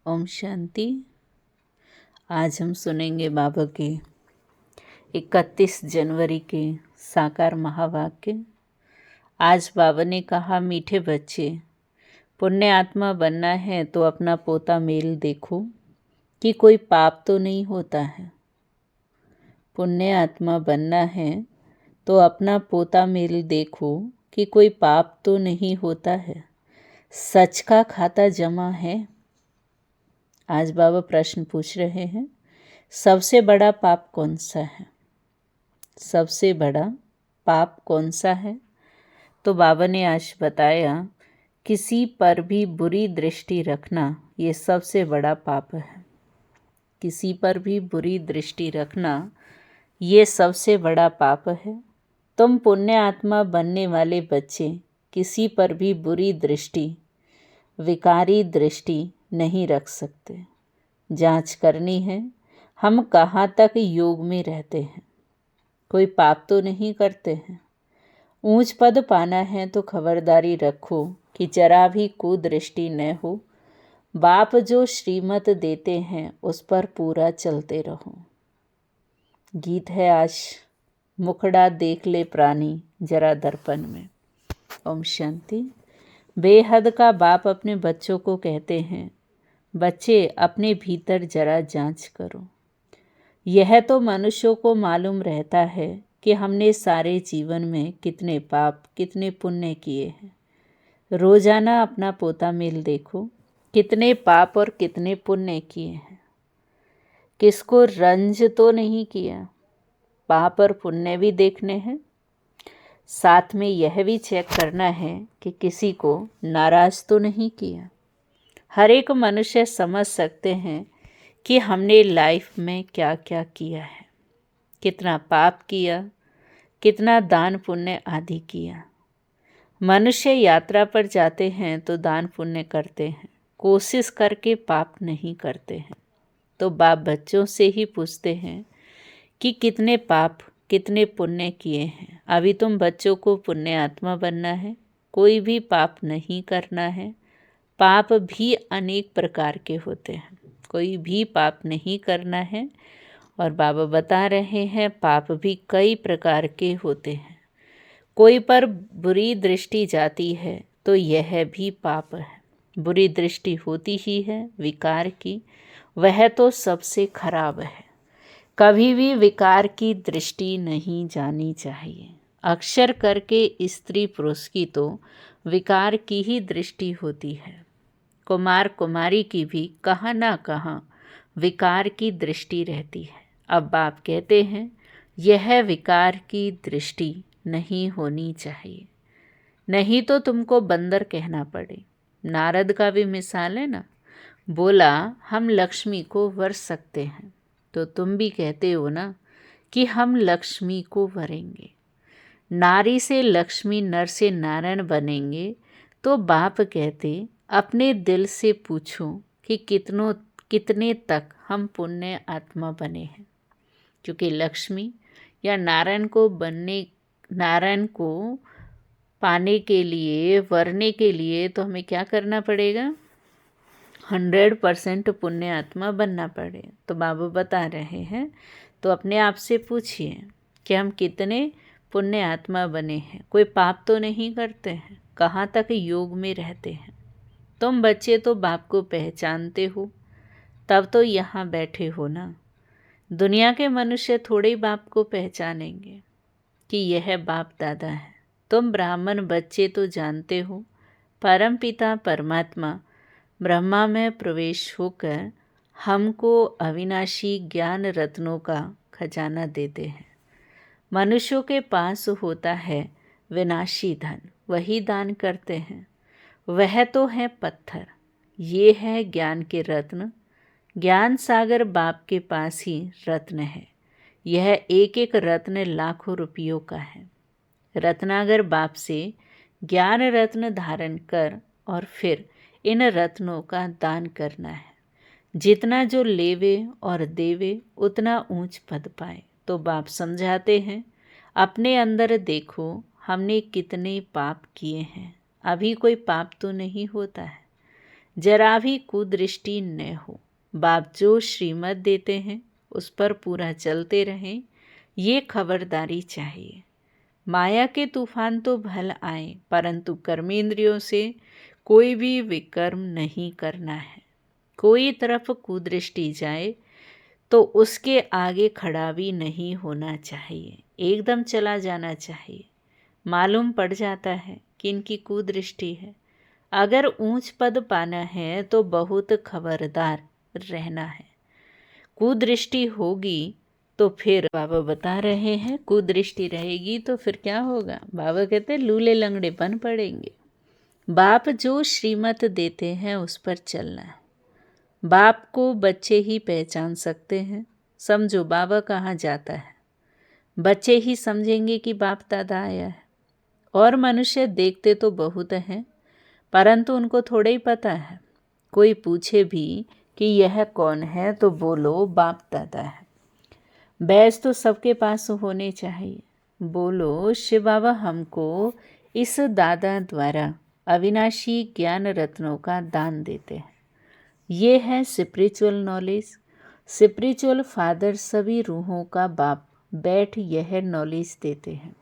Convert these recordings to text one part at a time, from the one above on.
ओम शांति। आज हम सुनेंगे बाबा के 31 जनवरी के साकार महावाक्य। आज बाबा ने कहा, मीठे बच्चे, पुण्य आत्मा बनना है तो अपना पोता मेल देखो कि कोई पाप तो नहीं होता है। पुण्य आत्मा बनना है तो अपना पोता मेल देखो कि कोई पाप तो नहीं होता है। सच का खाता जमा है। आज बाबा प्रश्न पूछ रहे हैं, सबसे बड़ा पाप कौन सा है? सबसे बड़ा पाप कौन सा है? तो बाबा ने आज बताया, किसी पर भी बुरी दृष्टि रखना ये सबसे बड़ा पाप है। किसी पर भी बुरी दृष्टि रखना ये सबसे बड़ा पाप है। तुम पुण्य आत्मा बनने वाले बच्चे किसी पर भी बुरी दृष्टि, विकारी दृष्टि नहीं रख सकते। जांच करनी है, हम कहाँ तक योग में रहते हैं। कोई पाप तो नहीं करते हैं। ऊंच पद पाना है तो खबरदारी रखो कि जरा भी कुदृष्टि न हो। बाप जो श्रीमत देते हैं उस पर पूरा चलते रहो। गीत है आज, मुखड़ा देख ले प्राणी जरा दर्पण में। ओम शांति। बेहद का बाप अपने बच्चों को कहते हैं, बच्चे अपने भीतर जरा जांच करो। यह तो मनुष्यों को मालूम रहता है कि हमने सारे जीवन में कितने पाप कितने पुण्य किए हैं। रोजाना अपना पोता मेल देखो, कितने पाप और कितने पुण्य किए हैं। किसको रंज तो नहीं किया। पाप और पुण्य भी देखने हैं। साथ में यह भी चेक करना है कि किसी को नाराज तो नहीं किया। हर एक मनुष्य समझ सकते हैं कि हमने लाइफ में क्या क्या किया है, कितना पाप किया, कितना दान पुण्य आदि किया। मनुष्य यात्रा पर जाते हैं तो दान पुण्य करते हैं, कोशिश करके पाप नहीं करते हैं। तो बाप बच्चों से ही पूछते हैं कि कितने पाप कितने पुण्य किए हैं। अभी तुम बच्चों को पुण्य आत्मा बनना है, कोई भी पाप नहीं करना है। पाप भी अनेक प्रकार के होते हैं, कोई भी पाप नहीं करना है। और बाबा बता रहे हैं, पाप भी कई प्रकार के होते हैं। कोई पर बुरी दृष्टि जाती है तो यह भी पाप है। बुरी दृष्टि होती ही है विकार की, वह तो सबसे खराब है। कभी भी विकार की दृष्टि नहीं जानी चाहिए। अक्सर करके स्त्री पुरुष की तो विकार की ही दृष्टि होती है। कुमार कुमारी की भी कहाँ ना कहाँ विकार की दृष्टि रहती है। अब बाप कहते हैं, यह विकार की दृष्टि नहीं होनी चाहिए, नहीं तो तुमको बंदर कहना पड़े। नारद का भी मिसाल है ना, बोला हम लक्ष्मी को वर सकते हैं, तो तुम भी कहते हो ना कि हम लक्ष्मी को वरेंगे। नारी से लक्ष्मी, नर से नारायण बनेंगे। तो बाप कहते, अपने दिल से पूछो कि कितने तक हम पुण्य आत्मा बने हैं। क्योंकि लक्ष्मी या नारायण को पाने के लिए, वरने के लिए तो हमें क्या करना पड़ेगा? 100% पुण्य आत्मा बनना पड़े। तो बाबा बता रहे हैं, तो अपने आप से पूछिए कि हम कितने पुण्य आत्मा बने हैं। कोई पाप तो नहीं करते हैं, कहाँ तक योग में रहते हैं। तुम बच्चे तो बाप को पहचानते हो, तब तो यहाँ बैठे हो ना। दुनिया के मनुष्य थोड़े ही बाप को पहचानेंगे कि यह बाप दादा है। तुम ब्राह्मण बच्चे तो जानते हो, परम पिता परमात्मा ब्रह्मा में प्रवेश होकर हमको अविनाशी ज्ञान रत्नों का खजाना देते हैं। मनुष्यों के पास होता है विनाशी धन, वही दान करते हैं। वह तो है पत्थर, ये है ज्ञान के रत्न। ज्ञान सागर बाप के पास ही रत्न है। यह एक एक रत्न लाखों रुपयों का है। रत्नागर बाप से ज्ञान रत्न धारण कर और फिर इन रत्नों का दान करना है। जितना जो लेवे और देवे उतना ऊंच पद पाए। तो बाप समझाते हैं, अपने अंदर देखो हमने कितने पाप किए हैं। अभी कोई पाप तो नहीं होता है। जरा भी कुदृष्टि न हो। बाप जो श्रीमत देते हैं उस पर पूरा चलते रहें, ये खबरदारी चाहिए। माया के तूफान तो भल आए, परंतु कर्मेंद्रियों से कोई भी विकर्म नहीं करना है। कोई तरफ कुदृष्टि जाए तो उसके आगे खड़ा भी नहीं होना चाहिए, एकदम चला जाना चाहिए। मालूम पड़ जाता है कि इनकी कुदृष्टि है। अगर ऊंच पद पाना है तो बहुत खबरदार रहना है। कुदृष्टि होगी तो फिर बाबा बता रहे हैं, कुदृष्टि रहेगी तो फिर क्या होगा। बाबा कहते हैं लूले लंगड़े बन पड़ेंगे। बाप जो श्रीमत देते हैं उस पर चलना है। बाप को बच्चे ही पहचान सकते हैं। समझो बाबा कहाँ जाता है, बच्चे ही समझेंगे कि बाप दादा आया है। और मनुष्य देखते तो बहुत हैं, परंतु उनको थोड़ा ही पता है। कोई पूछे भी कि यह कौन है तो बोलो बाप दादा है। बैज तो सबके पास होने चाहिए। बोलो शिव बाबा हमको इस दादा द्वारा अविनाशी ज्ञान रत्नों का दान देते हैं। ये है स्पिरिचुअल नॉलेज। स्पिरिचुअल फादर सभी रूहों का बाप बैठ यह नॉलेज देते हैं।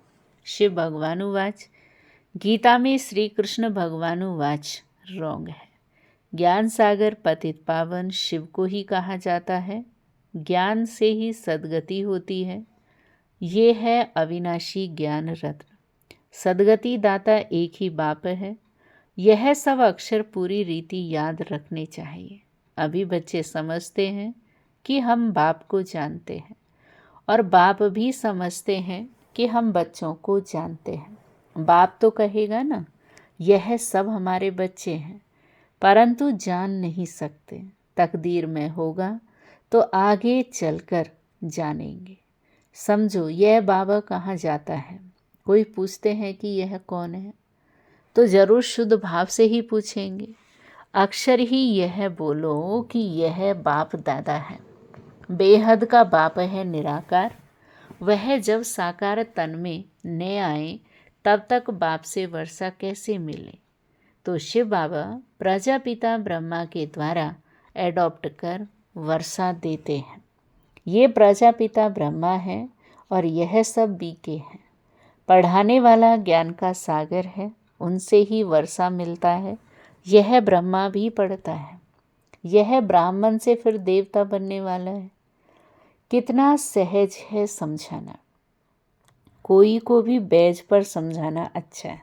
शिव भगवानुवाच, गीता में श्री कृष्ण भगवानुवाच रॉन्ग है। ज्ञान सागर पतित पावन शिव को ही कहा जाता है। ज्ञान से ही सद्गति होती है। ये है अविनाशी ज्ञान रत्न। सद्गति दाता एक ही बाप है। यह सब अक्षर पूरी रीति याद रखने चाहिए। अभी बच्चे समझते हैं कि हम बाप को जानते हैं और बाप भी समझते हैं कि हम बच्चों को जानते हैं। बाप तो कहेगा ना, यह सब हमारे बच्चे हैं, परंतु जान नहीं सकते। तकदीर में होगा तो आगे चलकर जानेंगे। समझो यह बाबा कहाँ जाता है। कोई पूछते हैं कि यह कौन है तो ज़रूर शुद्ध भाव से ही पूछेंगे। अक्षर ही यह बोलो कि यह बाप दादा है। बेहद का बाप है निराकार। वह जब साकार तन में न आए तब तक बाप से वर्षा कैसे मिले। तो शिव बाबा प्रजापिता ब्रह्मा के द्वारा एडॉप्ट कर वर्षा देते हैं। ये प्रजापिता ब्रह्मा है और यह सब बीके हैं। पढ़ाने वाला ज्ञान का सागर है, उनसे ही वर्षा मिलता है। यह ब्रह्मा भी पढ़ता है। यह ब्राह्मण से फिर देवता बनने वाला है। कितना सहज है समझाना। कोई को भी बैज पर समझाना अच्छा है।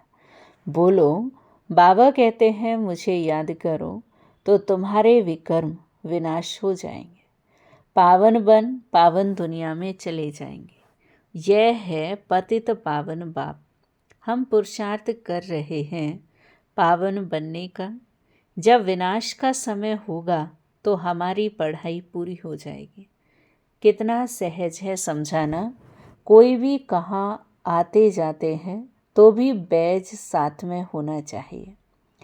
बोलो बाबा कहते हैं मुझे याद करो तो तुम्हारे विकर्म विनाश हो जाएंगे। पावन बन पावन दुनिया में चले जाएंगे। यह है पतित पावन बाप। हम पुरुषार्थ कर रहे हैं पावन बनने का। जब विनाश का समय होगा तो हमारी पढ़ाई पूरी हो जाएगी। कितना सहज है समझाना। कोई भी कहाँ आते जाते हैं तो भी बैज साथ में होना चाहिए।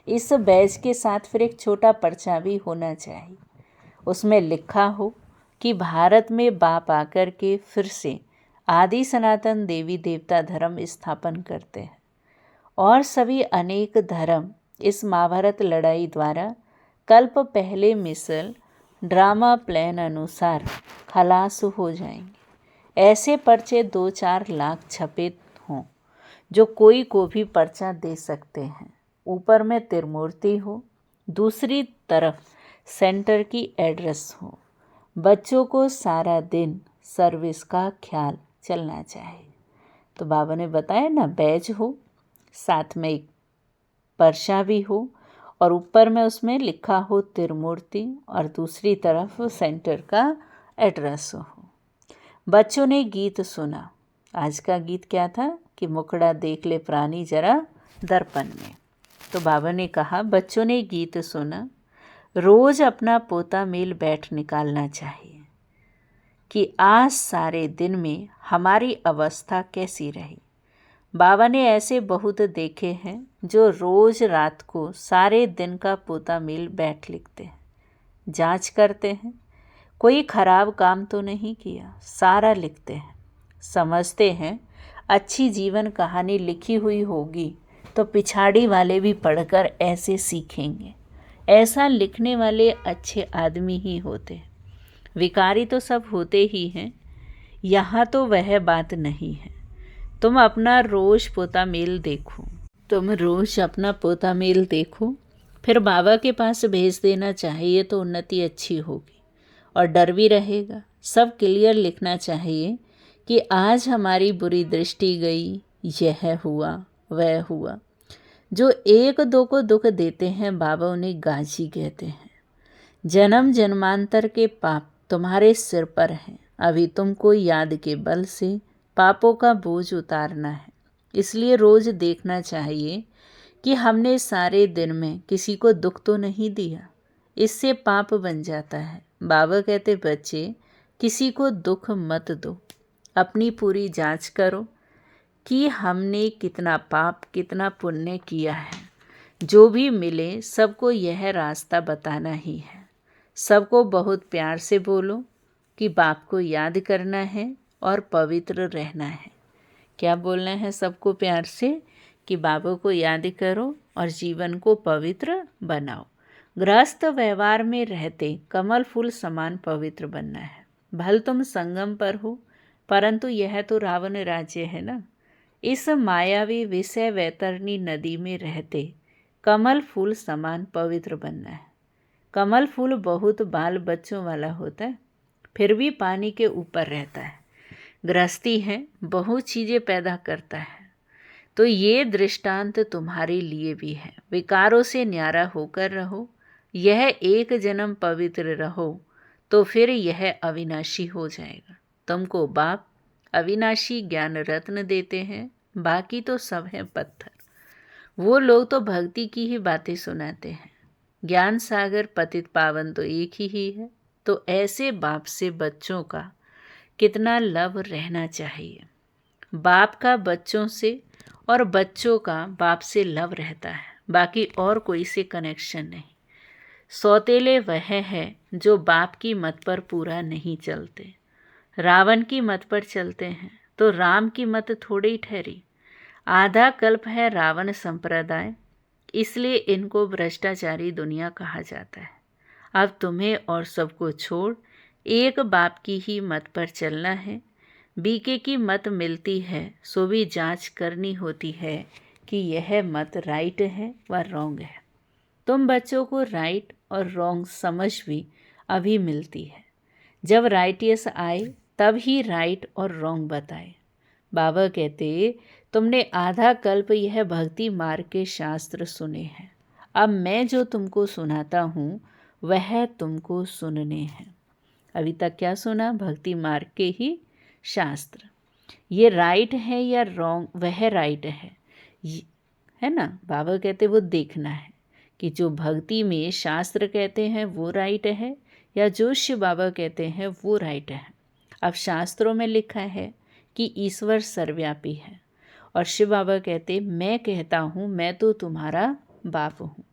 इस बैज के साथ फिर एक छोटा पर्चा भी होना चाहिए। उसमें लिखा हो कि भारत में बाप आकर के फिर से आदि सनातन देवी देवता धर्म स्थापन करते हैं और सभी अनेक धर्म इस महाभारत लड़ाई द्वारा कल्प पहले मिसल ड्रामा प्लान अनुसार खलास हो जाएंगे। ऐसे पर्चे 2-4 लाख छपे हों जो कोई को भी पर्चा दे सकते हैं। ऊपर में त्रिमूर्ति हो, दूसरी तरफ सेंटर की एड्रेस हो। बच्चों को सारा दिन सर्विस का ख्याल चलना चाहिए। तो बाबा ने बताया ना, बैज हो, साथ में एक पर्चा भी हो और ऊपर में उसमें लिखा हो त्रिमूर्ति और दूसरी तरफ सेंटर का एड्रेस हो। बच्चों ने गीत सुना। आज का गीत क्या था कि मुखड़ा देख ले प्राणी जरा दर्पण में। तो बाबा ने कहा बच्चों ने गीत सुना। रोज़ अपना पोता मेल बैठ निकालना चाहिए कि आज सारे दिन में हमारी अवस्था कैसी रही। बाबा ने ऐसे बहुत देखे हैं जो रोज़ रात को सारे दिन का पोता मेल बैठ लिखते हैं, जांच करते हैं कोई खराब काम तो नहीं किया, सारा लिखते हैं। समझते हैं अच्छी जीवन कहानी लिखी हुई होगी तो पिछाड़ी वाले भी पढ़कर ऐसे सीखेंगे। ऐसा लिखने वाले अच्छे आदमी ही होते हैं। विकारी तो सब होते ही हैं, यहाँ तो वह बात नहीं है। तुम अपना रोज पोता मेल देखो, फिर बाबा के पास भेज देना चाहिए तो उन्नति अच्छी होगी और डर भी रहेगा। सब क्लियर लिखना चाहिए कि आज हमारी बुरी दृष्टि गई, यह हुआ वह हुआ। जो एक दो को दुख देते हैं बाबा उन्हें गाजी कहते हैं। जन्म जन्मांतर के पाप तुम्हारे सिर पर हैं। अभी तुमको याद के बल से पापों का बोझ उतारना है। इसलिए रोज देखना चाहिए कि हमने सारे दिन में किसी को दुख तो नहीं दिया। इससे पाप बन जाता है। बाबा कहते बच्चे किसी को दुख मत दो। अपनी पूरी जांच करो कि हमने कितना पाप कितना पुण्य किया है। जो भी मिले सबको यह रास्ता बताना ही है। सबको बहुत प्यार से बोलो कि बाप को याद करना है और पवित्र रहना है। क्या बोलना है सबको प्यार से कि बाबा को याद करो और जीवन को पवित्र बनाओ। गृहस्थ व्यवहार में रहते कमल फूल समान पवित्र बनना है। भल तुम संगम पर हो, परंतु यह तो रावण राज्य है ना। इस मायावी विषय वैतरणी नदी में रहते कमल फूल समान पवित्र बनना है। कमल फूल बहुत बाल बच्चों वाला होता है, फिर भी पानी के ऊपर रहता है। गृहस्थी है, बहुत चीज़ें पैदा करता है। तो ये दृष्टांत तुम्हारे लिए भी है। विकारों से न्यारा होकर रहो। यह एक जन्म पवित्र रहो तो फिर यह अविनाशी हो जाएगा। तुमको बाप अविनाशी ज्ञान रत्न देते हैं, बाकी तो सब है पत्थर। वो लोग तो भक्ति की ही बातें सुनाते हैं। ज्ञान सागर पतित पावन तो एक ही है। तो ऐसे बाप से बच्चों का कितना लव रहना चाहिए। बाप का बच्चों से और बच्चों का बाप से लव रहता है, बाकी और कोई से कनेक्शन नहीं। सौतेले वह है जो बाप की मत पर पूरा नहीं चलते। रावण की मत पर चलते हैं तो राम की मत थोड़ी ठहरी। आधा कल्प है रावण संप्रदाय, इसलिए इनको भ्रष्टाचारी दुनिया कहा जाता है। अब तुम्हें और सबको छोड़ एक बाप की ही मत पर चलना है। बीके की मत मिलती है सो भी जांच करनी होती है कि यह मत राइट है व रॉन्ग है। तुम बच्चों को राइट और रॉन्ग समझ भी अभी मिलती है। जब राइटियस आए तब ही राइट और रॉन्ग बताए। बाबा कहते तुमने आधा कल्प यह भक्ति मार्ग के शास्त्र सुने हैं। अब मैं जो तुमको सुनाता हूँ वह तुमको सुनने हैं। अभी तक क्या सुना? भक्ति मार्ग के ही शास्त्र। ये राइट है या रॉन्ग? वह राइट है ना। बाबा कहते वो देखना है कि जो भक्ति में शास्त्र कहते हैं वो राइट है या जो शिव बाबा कहते हैं वो राइट है। अब शास्त्रों में लिखा है कि ईश्वर सर्वव्यापी है और शिव बाबा कहते मैं कहता हूँ मैं तो तुम्हारा बाप हूँ।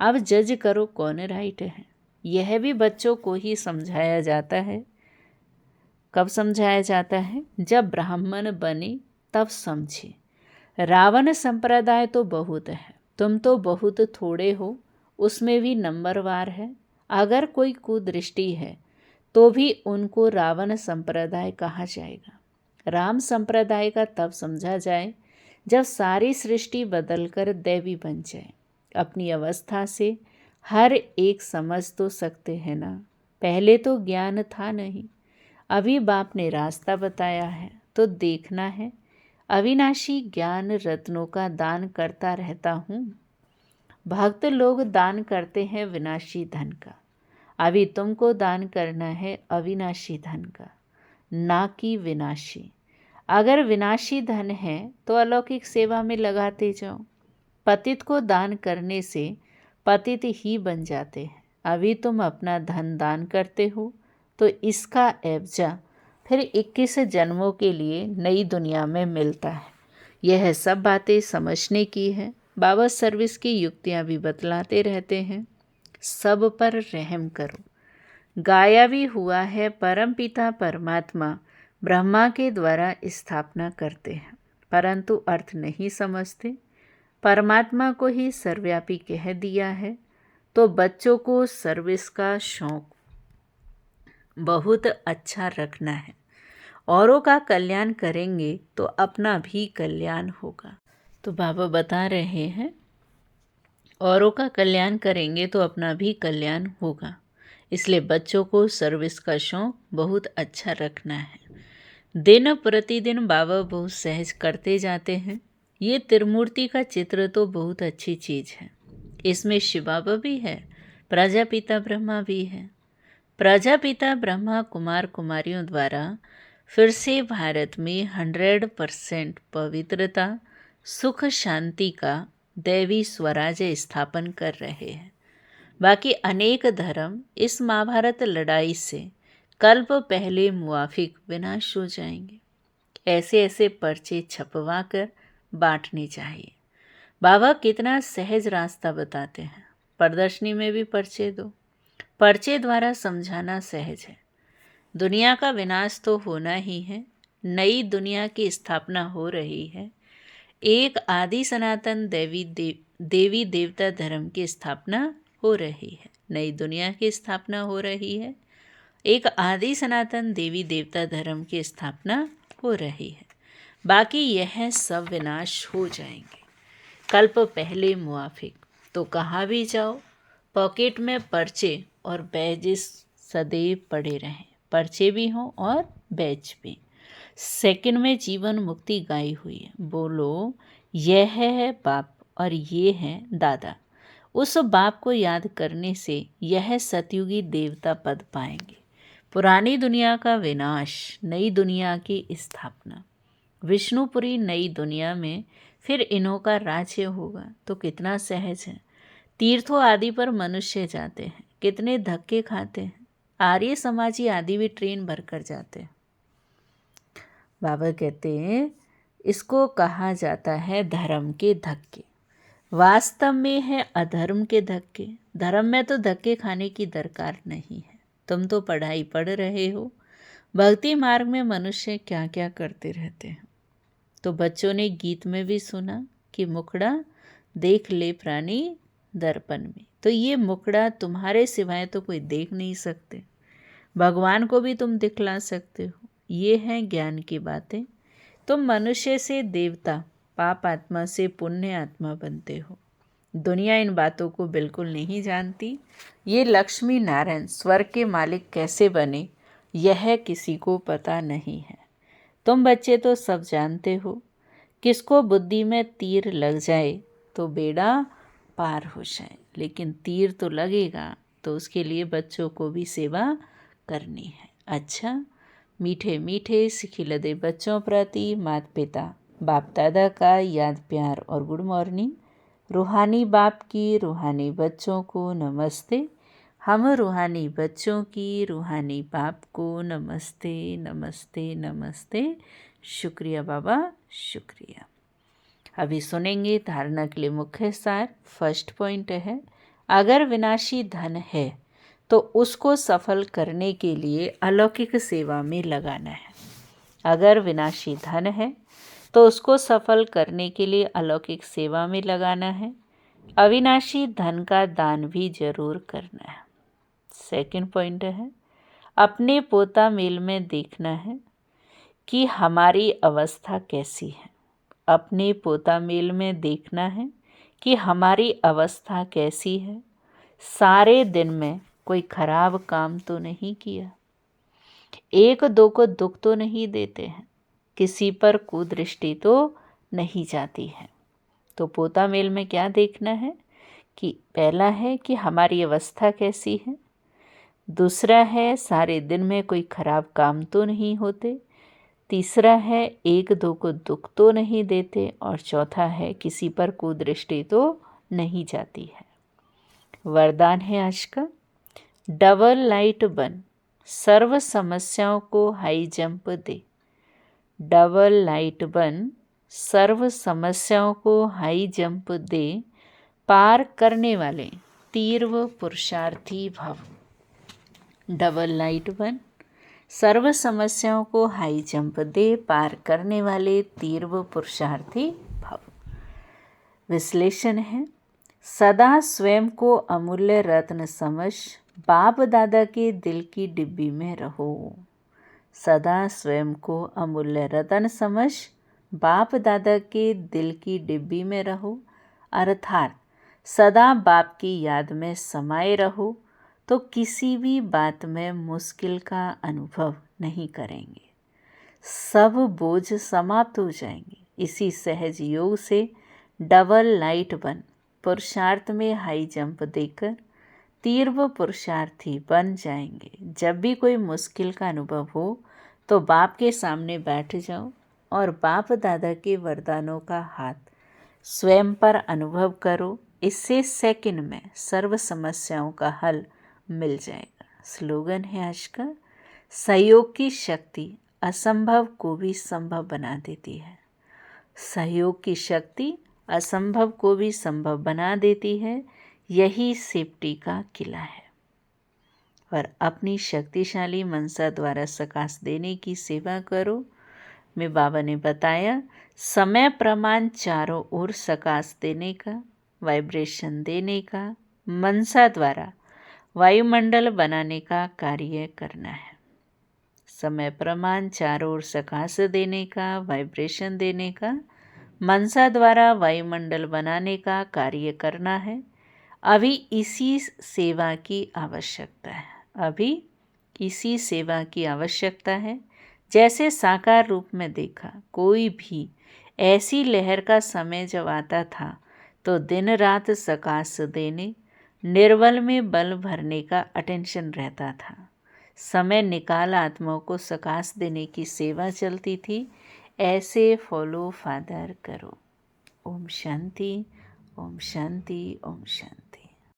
अब जज करो कौन राइट है। यह भी बच्चों को ही समझाया जाता है। कब समझाया जाता है? जब ब्राह्मण बने तब समझे। रावण संप्रदाय तो बहुत है, तुम तो बहुत थोड़े हो, उसमें भी नंबरवार है। अगर कोई कुदृष्टि है तो भी उनको रावण संप्रदाय कहा जाएगा। राम संप्रदाय का तब समझा जाए जब सारी सृष्टि बदलकर दैवी बन जाए। अपनी अवस्था से हर एक समझ तो सकते हैं ना। पहले तो ज्ञान था नहीं, अभी बाप ने रास्ता बताया है तो देखना है। अविनाशी ज्ञान रत्नों का दान करता रहता हूँ। भक्त लोग दान करते हैं विनाशी धन का, अभी तुमको दान करना है अविनाशी धन का, ना कि विनाशी। अगर विनाशी धन है तो अलौकिक सेवा में लगाते जाओ। पतित को दान करने से पतित ही बन जाते हैं। अभी तुम अपना धन दान करते हो तो इसका एवजा फिर 21 जन्मों के लिए नई दुनिया में मिलता है। यह सब बातें समझने की है। बाबा सर्विस की युक्तियाँ भी बतलाते रहते हैं। सब पर रहम करो। गाया भी हुआ है परम पिता परमात्मा ब्रह्मा के द्वारा स्थापना करते हैं, परंतु अर्थ नहीं समझते। परमात्मा को ही सर्वव्यापी कह दिया है तो बच्चों को सर्विस का शौक बहुत अच्छा रखना है। औरों का कल्याण करेंगे तो अपना भी कल्याण होगा। तो बाबा बता रहे हैं औरों का कल्याण करेंगे तो अपना भी कल्याण होगा। इसलिए बच्चों को सर्विस का शौक बहुत अच्छा रखना है। दिन प्रतिदिन बाबा बहुत सहज करते जाते हैं। ये त्रिमूर्ति का चित्र तो बहुत अच्छी चीज़ है। इसमें शिव बाबा भी है, प्रजापिता ब्रह्मा भी है। प्रजापिता ब्रह्मा कुमार कुमारियों द्वारा फिर से भारत में 100% पवित्रता, सुख, शांति का दैवी स्वराज्य स्थापन कर रहे हैं। बाकी अनेक धर्म इस महाभारत लड़ाई से कल्प पहले मुआफिक विनाश हो जाएंगे। ऐसे ऐसे पर्चे छपवा कर बांटने चाहिए। बाबा कितना सहज रास्ता बताते हैं। प्रदर्शनी में भी पर्चे दो। पर्चे द्वारा समझाना सहज है। दुनिया का विनाश तो होना ही है, नई दुनिया की स्थापना हो रही है। एक आदि सनातन देवी देवता धर्म की स्थापना हो रही है। नई दुनिया की स्थापना हो रही है। एक आदि सनातन देवी देवता धर्म की स्थापना हो रही है। बाकी यह सब विनाश हो जाएंगे कल्प पहले मुआफिक। तो कहाँ भी जाओ पॉकेट में पर्चे और बैजेस सदैव पड़े रहें। पर्चे भी हों और बैज भी। सेकंड में जीवन मुक्ति गाई हुई है। बोलो यह है बाप और ये है दादा। उस बाप को याद करने से यह सतयुगी देवता पद पाएंगे। पुरानी दुनिया का विनाश, नई दुनिया की स्थापना। विष्णुपुरी नई दुनिया में फिर इन्हों का राज्य होगा। तो कितना सहज है। तीर्थों आदि पर मनुष्य जाते हैं, कितने धक्के खाते हैं। आर्य समाजी आदि भी ट्रेन भर कर जाते हैं। बाबा कहते हैं इसको कहा जाता है धर्म के धक्के। वास्तव में है अधर्म के धक्के। धर्म में तो धक्के खाने की दरकार नहीं है। तुम तो पढ़ाई पढ़ रहे हो। भक्ति मार्ग में मनुष्य क्या क्या करते रहते हैं। तो बच्चों ने गीत में भी सुना कि मुखड़ा देख ले प्राणी दर्पण में। तो ये मुखड़ा तुम्हारे सिवाय तो कोई देख नहीं सकते। भगवान को भी तुम दिखला सकते हो। ये हैं ज्ञान की बातें। तुम मनुष्य से देवता, पाप आत्मा से पुण्य आत्मा बनते हो। दुनिया इन बातों को बिल्कुल नहीं जानती। ये लक्ष्मी नारायण स्वर्ग के मालिक कैसे बने यह किसी को पता नहीं है। तुम बच्चे तो सब जानते हो। किसको बुद्धि में तीर लग जाए तो बेड़ा पार हो जाए। लेकिन तीर तो लगेगा तो उसके लिए बच्चों को भी सेवा करनी है। अच्छा, मीठे मीठे सिखिलदे बच्चों प्रति माता पिता बाप दादा का याद प्यार और गुड मॉर्निंग। रूहानी बाप की रूहानी बच्चों को नमस्ते। हम रूहानी बच्चों की रूहानी बाप को नमस्ते नमस्ते नमस्ते। शुक्रिया बाबा, शुक्रिया। अभी सुनेंगे धारणा के लिए मुख्य सार। फर्स्ट पॉइंट है, अगर विनाशी धन है तो उसको सफल करने के लिए अलौकिक सेवा में लगाना है। अगर विनाशी धन है तो उसको सफल करने के लिए अलौकिक सेवा में लगाना है। अविनाशी धन का दान भी जरूर करना है। सेकंड पॉइंट है, अपने पोता मेल में देखना है कि हमारी अवस्था कैसी है। अपने पोता मेल में देखना है कि हमारी अवस्था कैसी है। सारे दिन में कोई खराब काम तो नहीं किया। एक दो को दुख तो नहीं देते हैं। किसी पर कुदृष्टि तो नहीं जाती है। तो पोता मेल में क्या देखना है कि पहला है कि हमारी अवस्था कैसी है। दूसरा है सारे दिन में कोई खराब काम तो नहीं होते। तीसरा है एक दो को दुख तो नहीं देते। और चौथा है किसी पर कुदृष्टि तो नहीं जाती है। वरदान है आज का, डबल लाइट बन, सर्व समस्याओं को हाई जंप दे। डबल लाइट बन, सर्व समस्याओं को हाई जंप दे, पार करने वाले तीव्र पुरुषार्थी भव। डबल लाइट बन, सर्व समस्याओं को हाई जंप दे, पार करने वाले तीव्र पुरुषार्थी भव। विश्लेषण है, सदा स्वयं को अमूल्य रत्न समझ बाप दादा के दिल की डिब्बी में रहो। सदा स्वयं को अमूल्य रत्न समझ बाप दादा के दिल की डिब्बी में रहो, अर्थात सदा बाप की याद में समाये रहो, तो किसी भी बात में मुश्किल का अनुभव नहीं करेंगे। सब बोझ समाप्त हो जाएंगे। इसी सहज योग से डबल लाइट बन पुरुषार्थ में हाई जंप देकर तीव्र पुरुषार्थी बन जाएंगे। जब भी कोई मुश्किल का अनुभव हो तो बाप के सामने बैठ जाओ और बाप दादा के वरदानों का हाथ स्वयं पर अनुभव करो। इससे सेकंड में सर्व समस्याओं का हल मिल जाएगा। स्लोगन है आज का, सहयोग की शक्ति असंभव को भी संभव बना देती है। सहयोग की शक्ति असंभव को भी संभव बना देती है। यही सेफ्टी का किला है। और अपनी शक्तिशाली मनसा द्वारा सकाश देने की सेवा करो। में बाबा ने बताया, समय प्रमाण चारों ओर सकाश देने का, वाइब्रेशन देने का, मनसा द्वारा वायुमंडल बनाने का कार्य करना है। समय प्रमाण चारों ओर सकाश देने का, वाइब्रेशन देने का, मनसा द्वारा वायुमंडल बनाने का कार्य करना है। अभी इसी सेवा की आवश्यकता है। अभी इसी सेवा की आवश्यकता है। जैसे साकार रूप में देखा, कोई भी ऐसी लहर का समय जब आता था तो दिन रात सकाश देने, निर्बल में बल भरने का अटेंशन रहता था। समय निकाल आत्माओं को सकाश देने की सेवा चलती थी। ऐसे फॉलो फादर करो। ओम शांति, ओम शांति, ओम शांति।